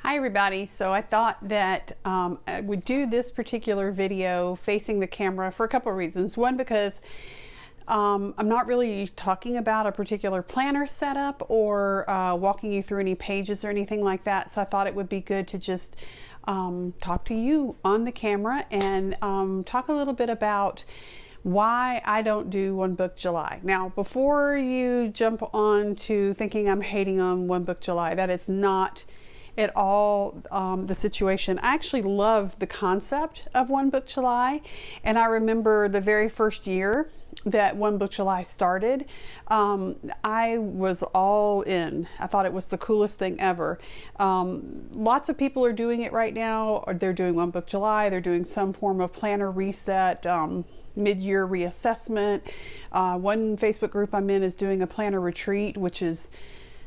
Hi everybody. So I thought that I would do this particular video facing the camera for a couple of reasons. One, because I'm not really talking about a particular planner setup or walking you through any pages or anything like that. So I thought it would be good to just talk to you on the camera and talk a little bit about why I don't do One Book July. Now, before you jump on to thinking I'm hating on One Book July, that is not at all the situation. I actually love the concept of One Book July, and I remember the very first year that One Book July started, I was all in. I thought it was the coolest thing ever. Lots of people are doing it right now, or they're doing One Book July, they're doing some form of planner reset, mid-year reassessment. One Facebook group I'm in is doing a planner retreat, which is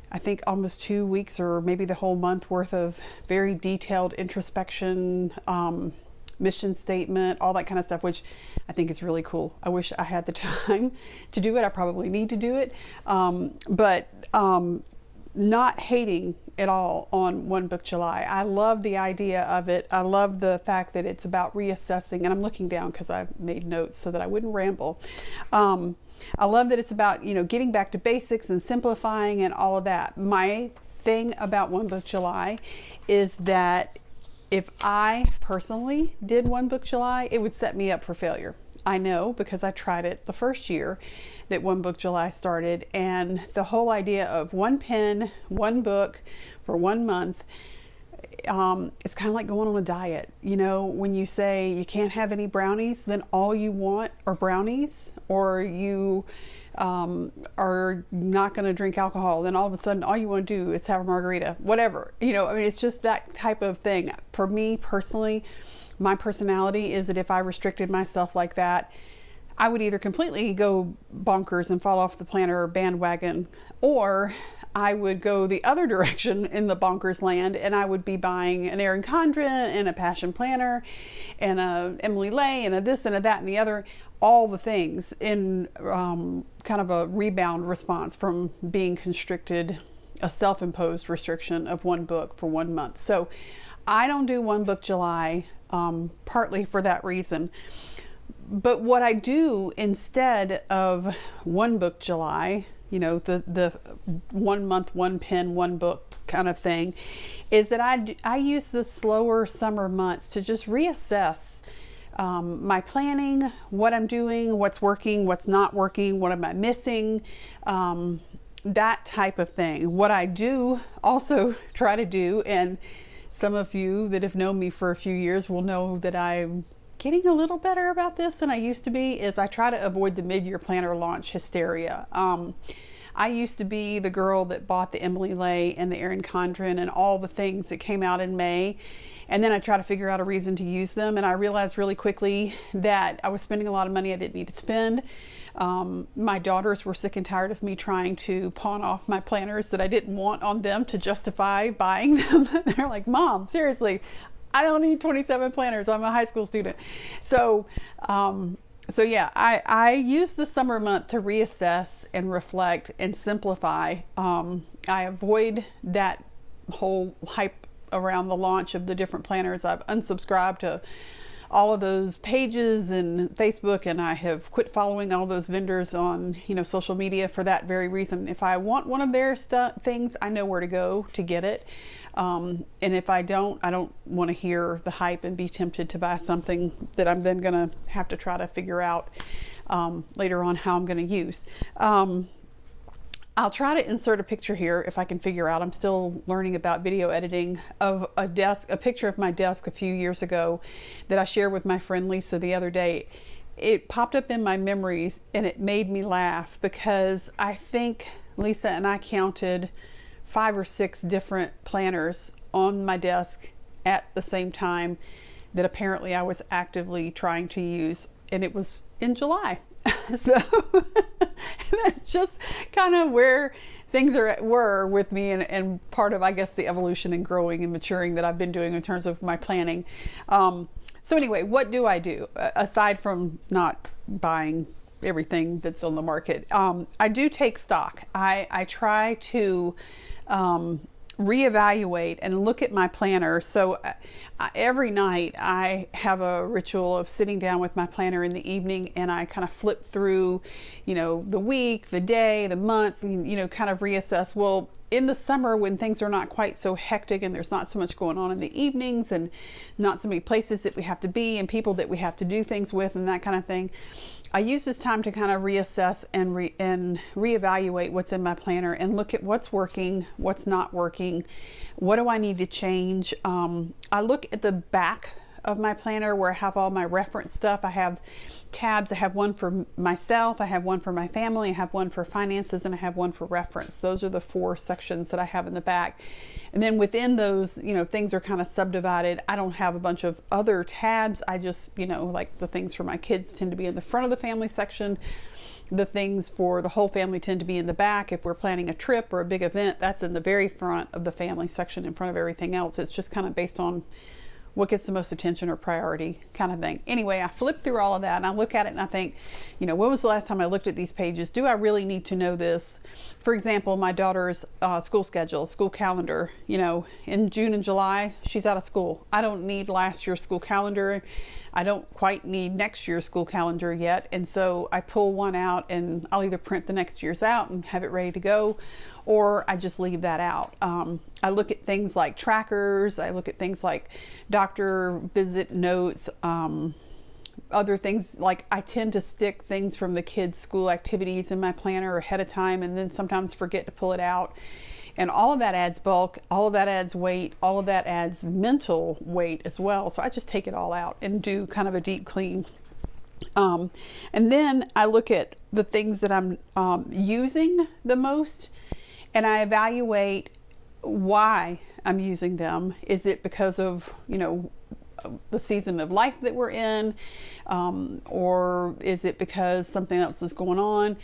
I think almost 2 weeks or maybe the whole month worth of very detailed introspection, mission statement, all that kind of stuff, which I think is really cool. I wish I had the time to do it. I probably need to do it. But not hating at all on One Book July. I love the idea of it. I love the fact that it's about reassessing, and I'm looking down because I've made notes so that I wouldn't ramble. I love that it's about, getting back to basics and simplifying and all of that. My thing about One Book July is that if I personally did One Book July, it would set me up for failure. I know because I tried it the first year that One Book July started, and the whole idea of one pen, one book for 1 month, it's kind of like going on a diet. When you say you can't have any brownies, then all you want are brownies, or you are not going to drink alcohol, then all of a sudden all you want to do is have a margarita, whatever. It's just that type of thing. For me personally, my personality is that if I restricted myself like that, I would either completely go bonkers and fall off the planner bandwagon, or I would go the other direction in the bonkers land, and I would be buying an Erin Condren and a Passion Planner and a Emily Lay and a this and a that and the other, all the things in kind of a rebound response from being constricted, a self-imposed restriction of one book for 1 month. So I don't do One Book July, partly for that reason. But what I do instead of One Book July, the 1 month, one pen, one book kind of thing, is that I use the slower summer months to just reassess my planning, what I'm doing, what's working, what's not working, what am I missing, that type of thing. What I do also try to do, and some of you that have known me for a few years will know that I'm getting a little better about this than I used to be, is I try to avoid the mid-year planner launch hysteria. I used to be the girl that bought the Emily Lay and the Erin Condren and all the things that came out in May, and then I try to figure out a reason to use them, and I realized really quickly that I was spending a lot of money I didn't need to spend. My daughters were sick and tired of me trying to pawn off my planners that I didn't want on them to justify buying them. They're like, Mom, seriously, I don't need 27 planners. I'm a high school student. So yeah, I use the summer month to reassess and reflect and simplify. I avoid that whole hype around the launch of the different planners. I've unsubscribed to all of those pages and Facebook, and I have quit following all those vendors on social media for that very reason. If I want one of their things, I know where to go to get it. And if I don't want to hear the hype and be tempted to buy something that I'm then going to have to try to figure out later on how I'm going to use. I'll try to insert a picture here if I can figure out. I'm still learning about video editing, of a picture of my desk a few years ago that I shared with my friend Lisa the other day. It popped up in my memories and it made me laugh because I think Lisa and I counted 5 or 6 different planners on my desk at the same time that apparently I was actively trying to use, and it was in July. So that's just kind of where things were with me, and part of, I guess, the evolution and growing and maturing that I've been doing in terms of my planning. So anyway, what do I do aside from not buying everything that's on the market? I do take stock. I try to reevaluate and look at my planner. So every night I have a ritual of sitting down with my planner in the evening, and I kind of flip through, the week, the day, the month, and, kind of reassess. Well, in the summer, when things are not quite so hectic and there's not so much going on in the evenings and not so many places that we have to be and people that we have to do things with and that kind of thing, I use this time to kind of reassess and reevaluate what's in my planner and look at what's working, what's not working, what do I need to change. I look at the back of my planner where I have all my reference stuff. I have tabs. I have one for myself, I have one for my family, I have one for finances, and I have one for reference. Those are the 4 sections that I have in the back. And then within those, things are kind of subdivided. I don't have a bunch of other tabs. I just, like the things for my kids tend to be in the front of the family section. The things for the whole family tend to be in the back. If we're planning a trip or a big event, that's in the very front of the family section in front of everything else. It's just kind of based on what gets the most attention or priority kind of thing. Anyway, I flip through all of that and I look at it and I think, when was the last time I looked at these pages? Do I really need to know this? For example, my daughter's school schedule, school calendar, in June and July, she's out of school. I don't need last year's school calendar. I don't quite need next year's school calendar yet. And so I pull one out and I'll either print the next year's out and have it ready to go, or I just leave that out. I look at things like trackers. I look at things like doctor visit notes, other things. Like I tend to stick things from the kids' school activities in my planner ahead of time and then sometimes forget to pull it out. And all of that adds bulk, all of that adds weight, all of that adds mental weight as well. So I just take it all out and do kind of a deep clean. And then I look at the things that I'm using the most, and I evaluate why I'm using them. Is it because of, the season of life that we're in? Or is it because something else is going on?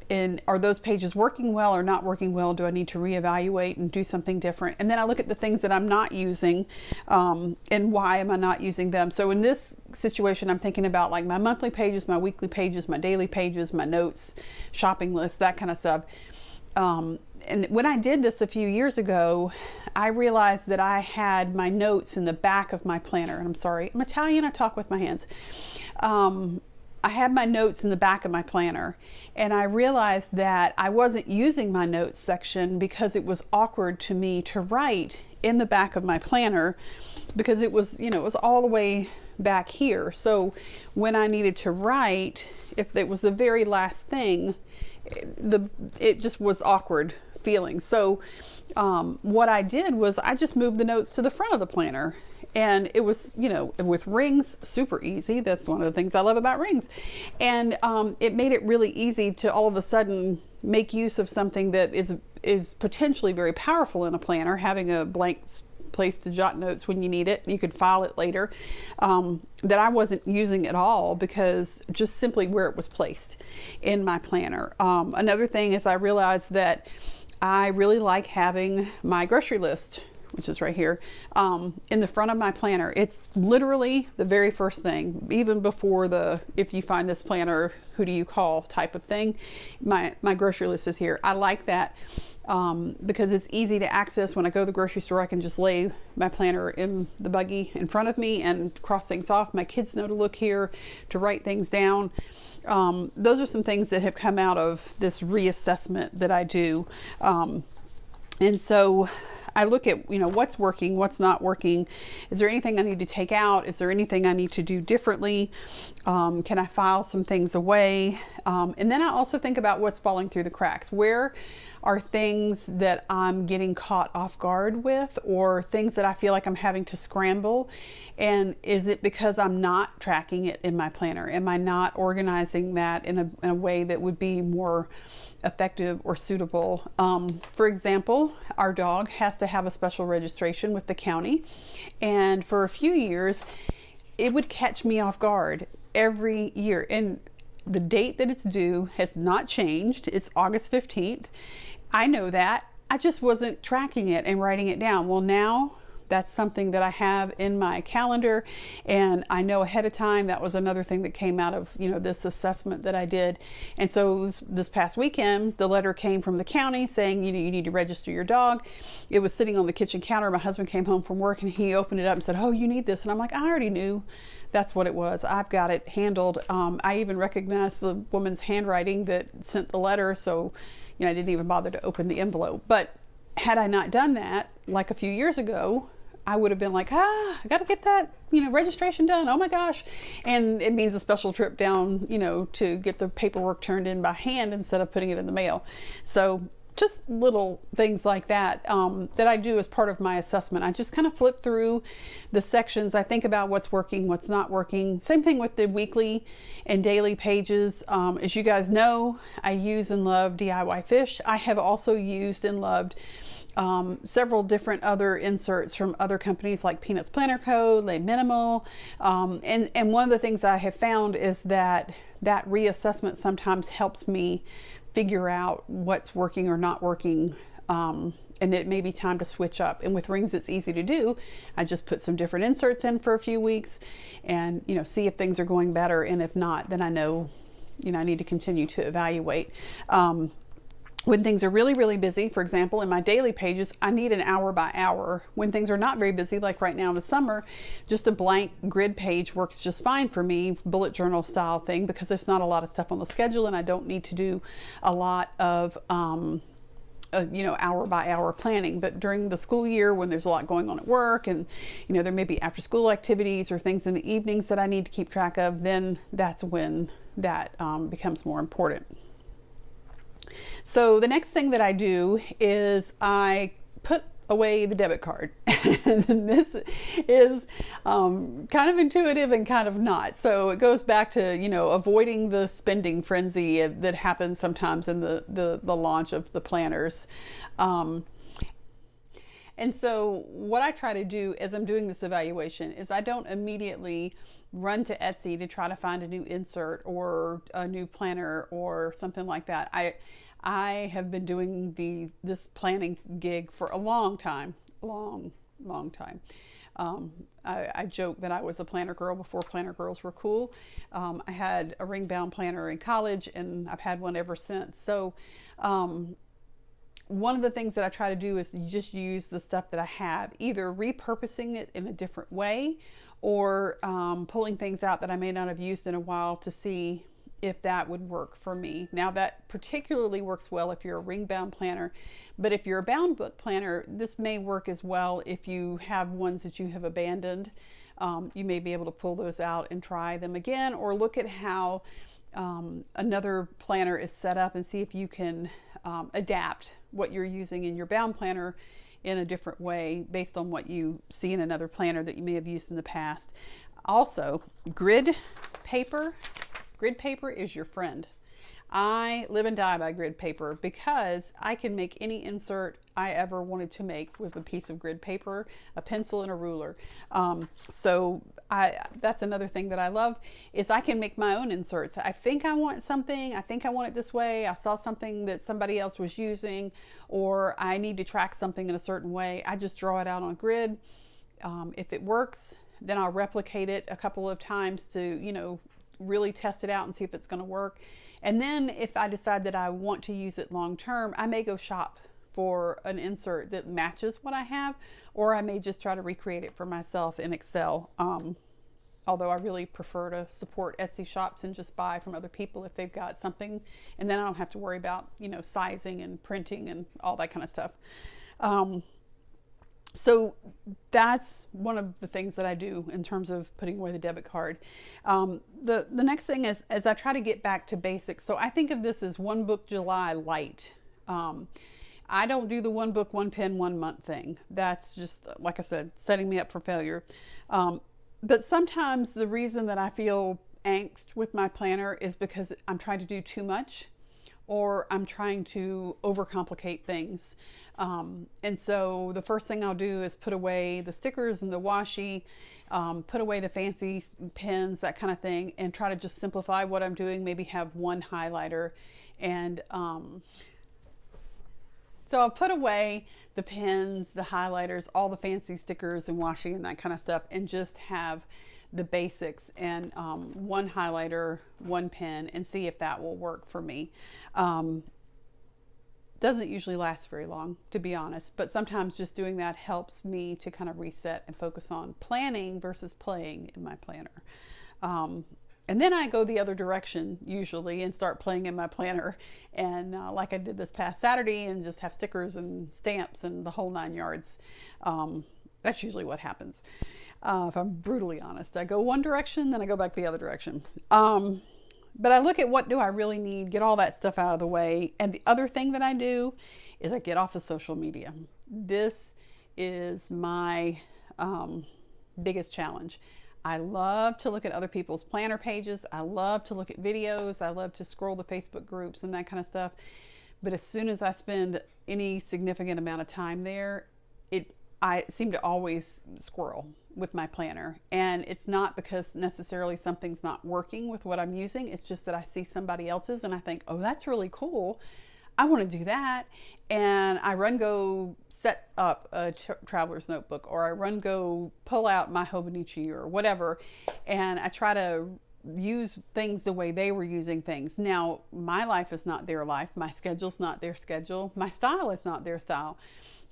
And are those pages working well or not working well? Do I need to reevaluate and do something different? And then I look at the things that I'm not using, and why am I not using them? So in this situation, I'm thinking about like my monthly pages, my weekly pages, my daily pages, my notes, shopping list, that kind of stuff. And when I did this a few years ago, I realized that I had my notes in the back of my planner. And I'm sorry, I'm Italian, I talk with my hands. I had my notes in the back of my planner, and I realized that I wasn't using my notes section because it was awkward to me to write in the back of my planner because it was, it was all the way back here. So when I needed to write, if it was the very last thing, it just was awkward feeling. So what I did was I just moved the notes to the front of the planner. And it was, with rings, super easy. That's one of the things I love about rings. And it made it really easy to all of a sudden make use of something that is potentially very powerful in a planner, having a blank place to jot notes when you need it. You could file it later, that I wasn't using at all because just simply where it was placed in my planner. Another thing is I realized that I really like having my grocery list, which is right here, in the front of my planner. It's literally the very first thing, even before the, if you find this planner, who do you call type of thing. My grocery list is here. I like that because it's easy to access. When I go to the grocery store, I can just lay my planner in the buggy in front of me and cross things off. My kids know to look here, to write things down. Those are some things that have come out of this reassessment that I do. And so I look at, what's working, what's not working. Is there anything I need to take out? Is there anything I need to do differently? Can I file some things away? And then I also think about what's falling through the cracks. Where are things that I'm getting caught off guard with, or things that I feel like I'm having to scramble? And is it because I'm not tracking it in my planner? Am I not organizing that in a way that would be more effective or suitable? For example, our dog has to have a special registration with the county, and for a few years it would catch me off guard every year, and the date that it's due has not changed. It's August 15th. I know that. I just wasn't tracking it and writing it down. Well, now that's something that I have in my calendar, and I know ahead of time. That was another thing that came out of, this assessment that I did. And so this past weekend, the letter came from the county saying, you need to register your dog. It was sitting on the kitchen counter. My husband came home from work and he opened it up and said, "Oh, you need this." And I'm like, I already knew that's what it was. I've got it handled. I even recognized the woman's handwriting that sent the letter, so I didn't even bother to open the envelope. But had I not done that, like a few years ago, I would have been like, I got to get that, registration done. Oh my gosh. And it means a special trip down, to get the paperwork turned in by hand instead of putting it in the mail. So just little things like that, that I do as part of my assessment. I just kind of flip through the sections. I think about what's working, what's not working. Same thing with the weekly and daily pages. As you guys know, I use and love DIY Fish. I have also used and loved several different other inserts from other companies like Peanuts Planner Co., Lay Minimal. And one of the things I have found is that reassessment sometimes helps me figure out what's working or not working, and that it may be time to switch up. And with rings, it's easy to do. I just put some different inserts in for a few weeks and, see if things are going better. And if not, then I know, I need to continue to evaluate. When things are really, really busy, for example, in my daily pages, I need an hour by hour. When things are not very busy, like right now in the summer, just a blank grid page works just fine for me, bullet journal style thing, because there's not a lot of stuff on the schedule and I don't need to do a lot of, hour by hour planning. But during the school year, when there's a lot going on at work and, there may be after school activities or things in the evenings that I need to keep track of, then that's when that becomes more important. So the next thing that I do is I put away the debit card. And this is kind of intuitive and kind of not. So it goes back to, avoiding the spending frenzy that happens sometimes in the launch of the planners. And so what I try to do as I'm doing this evaluation is I don't immediately run to Etsy to try to find a new insert or a new planner or something like that. I have been doing this planning gig for a long time. I joke that I was a planner girl before planner girls were cool. I had a ring bound planner in college and I've had one ever since. So one of the things that I try to do is just use the stuff that I have, either repurposing it in a different way or pulling things out that I may not have used in a while to see if that would work for me. Now that particularly works well if you're a ring bound planner, but if you're a bound book planner, this may work as well if you have ones that you have abandoned. You may be able to pull those out and try them again, or look at how another planner is set up and see if you can adapt what you're using in your bound planner in a different way based on what you see in another planner that you may have used in the past. Also, grid paper is your friend. I live and die by grid paper because I can make any insert I ever wanted to make with a piece of grid paper, a pencil, and a ruler. So that's another thing that I love is I can make my own inserts. I think I want something, I think I want it this way, I saw something that somebody else was using, or I need to track something in a certain way. I just draw it out on grid. If it works, then I'll replicate it a couple of times to, really test it out and see if it's going to work. And then if I decide that I want to use it long term, I may go shop for an insert that matches what I have, or I may just try to recreate it for myself in Excel. Although I really prefer to support Etsy shops and just buy from other people if they've got something, and then I don't have to worry about, sizing and printing and all that kind of stuff. So that's one of the things that I do in terms of putting away the debit card. The next thing is, as I try to get back to basics. So I think of this as One Book July light. I don't do the one book, one pen, 1 month thing. That's just, like I said, setting me up for failure. But sometimes the reason that I feel angst with my planner is because I'm trying to do too much, or I'm trying to overcomplicate things. And so the first thing I'll do is put away the stickers and the washi, put away the fancy pens, that kind of thing, and try to just simplify what I'm doing. Maybe have one highlighter and So I'll put away the pens, the highlighters, all the fancy stickers and washi and that kind of stuff, and just have the basics and one highlighter, one pen, and see if that will work for me. Doesn't usually last very long, to be honest, but sometimes just doing that helps me to kind of reset and focus on planning versus playing in my planner. And then I go the other direction usually and start playing in my planner, and like I did this past Saturday, and just have stickers and stamps and the whole 9 yards. That's usually what happens. If I'm brutally honest, I go one direction, then I go back the other direction. But I look at what do I really need, get all that stuff out of the way. And the other thing that I do is I get off of social media. This is my biggest challenge. I love to look at other people's planner pages. I love to look at videos. I love to scroll the Facebook groups and that kind of stuff. But as soon as I spend any significant amount of time there, I seem to always squirrel with my planner. And it's not because necessarily something's not working with what I'm using. It's just that I see somebody else's and I think, oh, that's really cool. I want to do that. And I go set up a traveler's notebook, or I go pull out my Hobonichi or whatever. And I try to use things the way they were using things. Now, my life is not their life. My schedule's not their schedule. My style is not their style.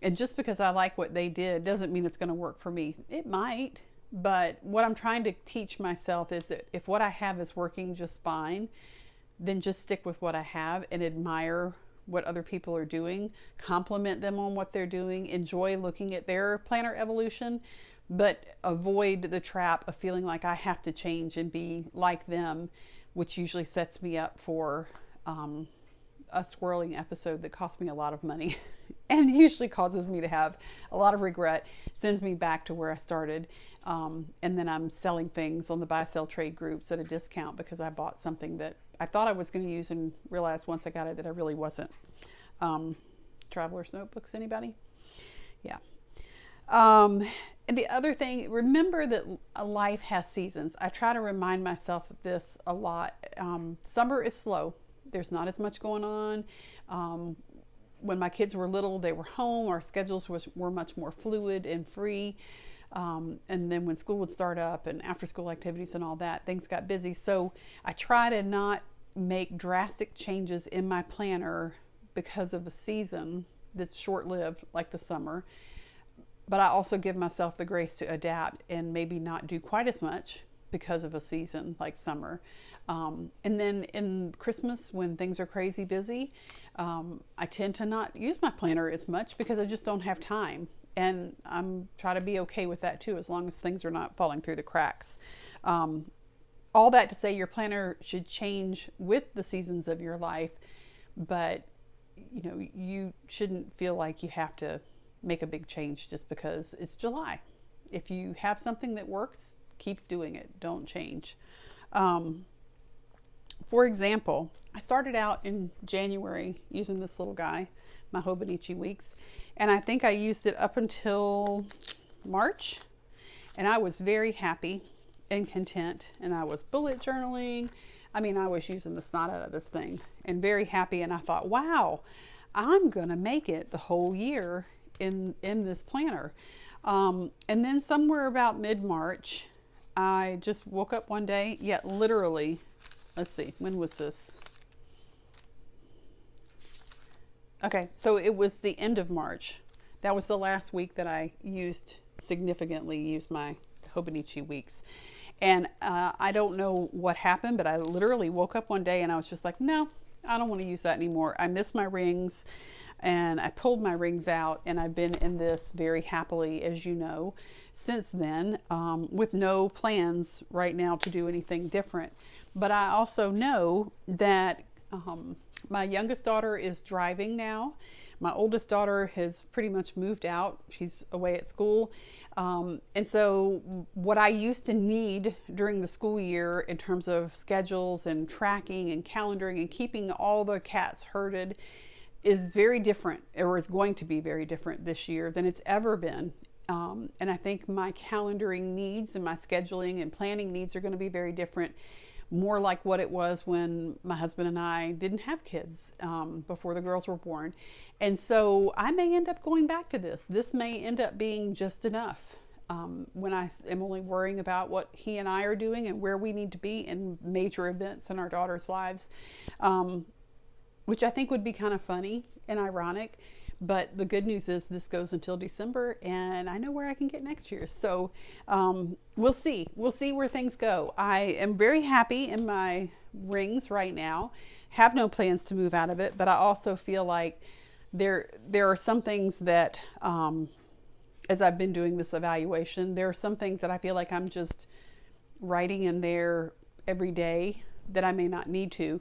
And just because I like what they did doesn't mean it's going to work for me. It might, but what I'm trying to teach myself is that if what I have is working just fine, then just stick with what I have and admire what other people are doing, compliment them on what they're doing, enjoy looking at their planner evolution, but avoid the trap of feeling like I have to change and be like them, which usually sets me up for a swirling episode that costs me a lot of money and usually causes me to have a lot of regret, sends me back to where I started. And then I'm selling things on the buy sell trade groups at a discount because I bought something that I thought I was going to use and realized once I got it that I really wasn't. Traveler's notebooks, anybody? Yeah. And the other thing, remember that life has seasons. I try to remind myself of this a lot. Summer is slow. There's not as much going on. When my kids were little, they were home. Our schedules were much more fluid and free. And then when school would start up and after school activities and all that, things got busy. So I try to not make drastic changes in my planner because of a season that's short-lived, like the summer. But I also give myself the grace to adapt and maybe not do quite as much because of a season like summer. And then in Christmas, when things are crazy busy, I tend to not use my planner as much because I just don't have time. And I'm trying to be okay with that too, as long as things are not falling through the cracks. All that to say, your planner should change with the seasons of your life, but you shouldn't feel like you have to make a big change just because it's July. If you have something that works, keep doing it. Don't change. For example, I started out in January using this little guy, my Hobonichi Weeks, and I think I used it up until March, and I was very happy and content, and I was bullet journaling. I mean, I was using the snot out of this thing and very happy, and I thought, wow, I'm gonna make it the whole year in this planner. And then somewhere about mid-March, I just woke up one day, yet literally, let's see, when was this? Okay, so it was the end of March. That was the last week that I significantly used my Hobonichi Weeks. And I don't know what happened, but I literally woke up one day and I was just like, no, I don't want to use that anymore. I miss my rings, and I pulled my rings out, and I've been in this very happily, as you know, since then, with no plans right now to do anything different. But I also know that my youngest daughter is driving now. My oldest daughter has pretty much moved out. She's away at school. And so what I used to need during the school year in terms of schedules and tracking and calendaring and keeping all the cats herded is very different, or is going to be very different this year than it's ever been. And I think my calendaring needs and my scheduling and planning needs are going to be very different. more like what it was when my husband and I didn't have kids, before the girls were born. And so I may end up going back to this. This may end up being just enough. When I am only worrying about what he and I are doing and where we need to be in major events in our daughter's lives, which I think would be kind of funny and ironic. But the good news is this goes until December, and I know where I can get next year. So we'll see. We'll see where things go. I am very happy in my rings right now. Have no plans to move out of it, but I also feel like there are some things that, as I've been doing this evaluation, there are some things that I feel like I'm just writing in there every day that I may not need to,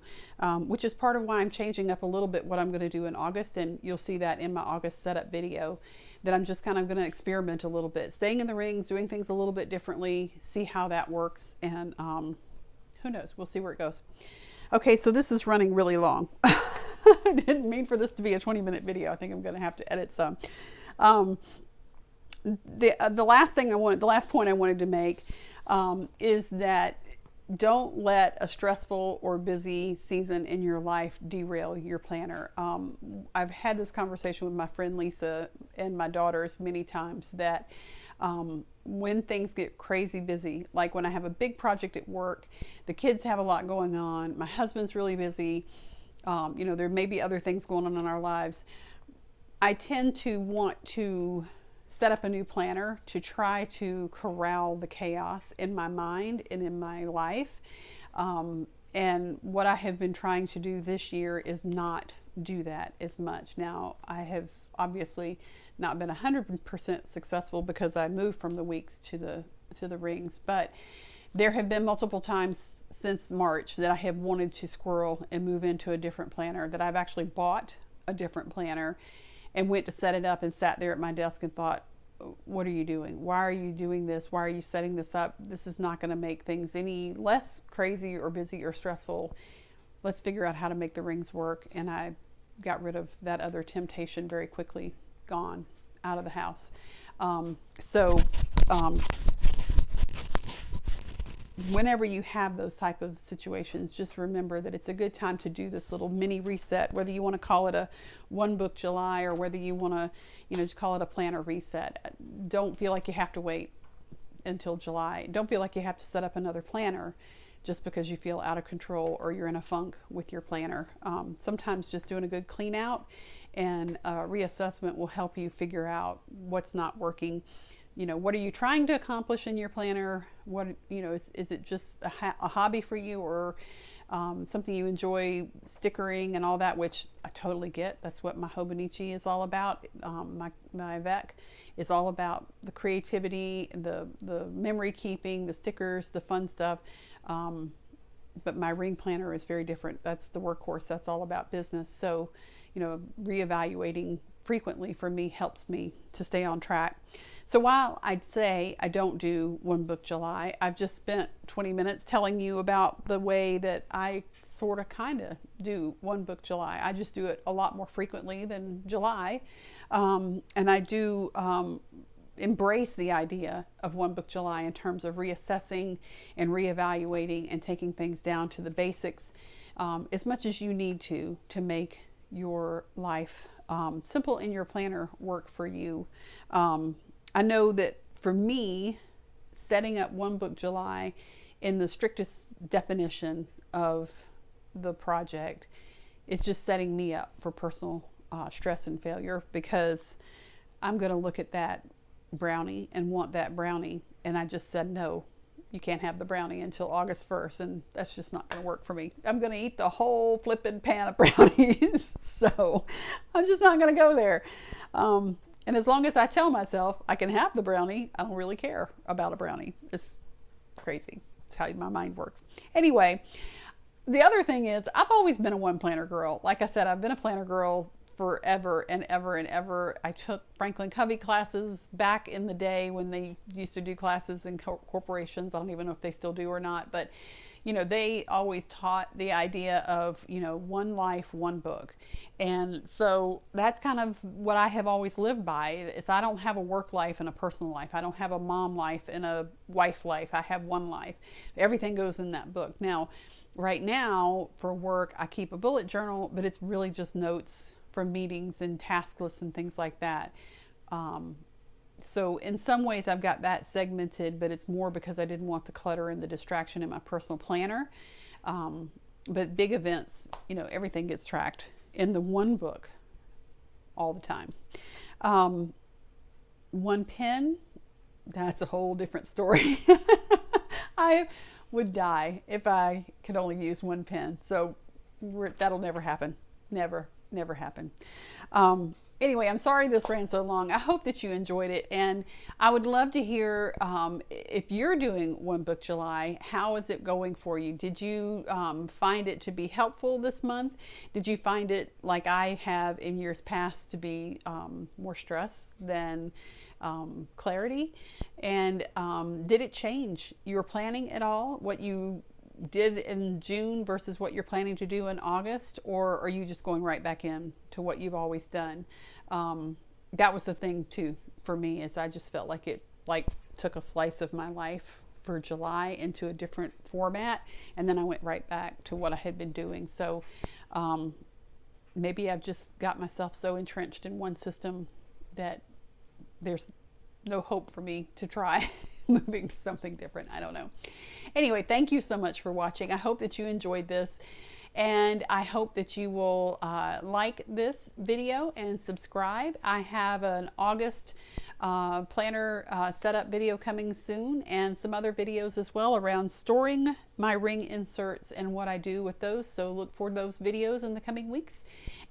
which is part of why I'm changing up a little bit what I'm going to do in August. And you'll see that in my August setup video, that I'm just kind of going to experiment a little bit, staying in the rings, doing things a little bit differently, see how that works. And who knows, we'll see where it goes. Okay, so this is running really long. I didn't mean for this to be a 20-minute video. I think I'm going to have to edit some. The last point I wanted to make is that don't let a stressful or busy season in your life derail your planner. I've had this conversation with my friend Lisa and my daughters many times, that when things get crazy busy, like when I have a big project at work, the kids have a lot going on, my husband's really busy, there may be other things going on in our lives, I tend to want to set up a new planner to try to corral the chaos in my mind and in my life. And what I have been trying to do this year is not do that as much. Now, I have obviously not been 100% successful because I moved from the weeks to the rings, but there have been multiple times since March that I have wanted to squirrel and move into a different planner, that I've actually bought a different planner and went to set it up and sat there at my desk and thought, what are you doing? Why are you doing this? Why are you setting this up? This is not going to make things any less crazy or busy or stressful. Let's figure out how to make the rings work. And I got rid of that other temptation very quickly, gone out of the house. Whenever you have those type of situations, just remember that it's a good time to do this little mini reset, whether you want to call it a one book July or whether you want to, just call it a planner reset. Don't feel like you have to wait until July. Don't feel like you have to set up another planner just because you feel out of control or you're in a funk with your planner. Sometimes just doing a good clean out and reassessment will help you figure out what's not working. What are you trying to accomplish in your planner? What, is it just a hobby for you, or something you enjoy, stickering and all that, which I totally get. That's what my Hobonichi is all about. My VEC is all about the creativity, the memory keeping, the stickers, the fun stuff. But my ring planner is very different. That's the workhorse. That's all about business. So, reevaluating frequently for me helps me to stay on track. So while I'd say I don't do one book July, I've just spent 20 minutes telling you about the way that I sort of kind of do one book July. I just do it a lot more frequently than July. And I do embrace the idea of one book July in terms of reassessing and reevaluating and taking things down to the basics as much as you need to make your life simple in your planner work for you. I know that for me, setting up one book July in the strictest definition of the project is just setting me up for personal stress and failure, because I'm going to look at that brownie and want that brownie. And I just said, no, you can't have the brownie until August 1st. And that's just not going to work for me. I'm going to eat the whole flipping pan of brownies. So I'm just not going to go there. And as long as I tell myself I can have the brownie, I don't really care about a brownie. It's crazy. It's how my mind works. Anyway, the other thing is I've always been a one planner girl. Like I said, I've been a planner girl forever and ever and ever. I took Franklin Covey classes back in the day when they used to do classes in corporations. I don't even know if they still do or not, but you know, they always taught the idea of, you know, one life, one book. And so that's kind of what I have always lived by, is I don't have a work life and a personal life. I don't have a mom life and a wife life. I have one life. Everything goes in that book. Now, right now for work, I keep a bullet journal, but it's really just notes from meetings and task lists and things like that. So in some ways I've got that segmented, but it's more because I didn't want the clutter and the distraction in my personal planner. But big events, you know, everything gets tracked in the one book all the time. One pen, that's a whole different story. I would die if I could only use one pen. So that'll never happen. Never happen. Anyway, I'm sorry this ran so long. I hope that you enjoyed it, and I would love to hear if you're doing One Book July, how is it going for you? Did you find it to be helpful this month? Did you find it, like I have in years past, to be more stress than clarity? And did it change your planning at all? What you did in June versus what you're planning to do in August, or are you just going right back in to what you've always done? That was the thing too for me, is I just felt like it took a slice of my life for July into a different format, and then I went right back to what I had been doing. So maybe I've just got myself so entrenched in one system that there's no hope for me to try moving to something different. I don't know. Anyway, thank you so much for watching. I hope that you enjoyed this, and I hope that you will like this video and subscribe. I have an August planner setup video coming soon, and some other videos as well around storing my ring inserts and what I do with those. So look for those videos in the coming weeks,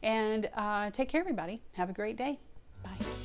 and take care, everybody. Have a great day. Bye.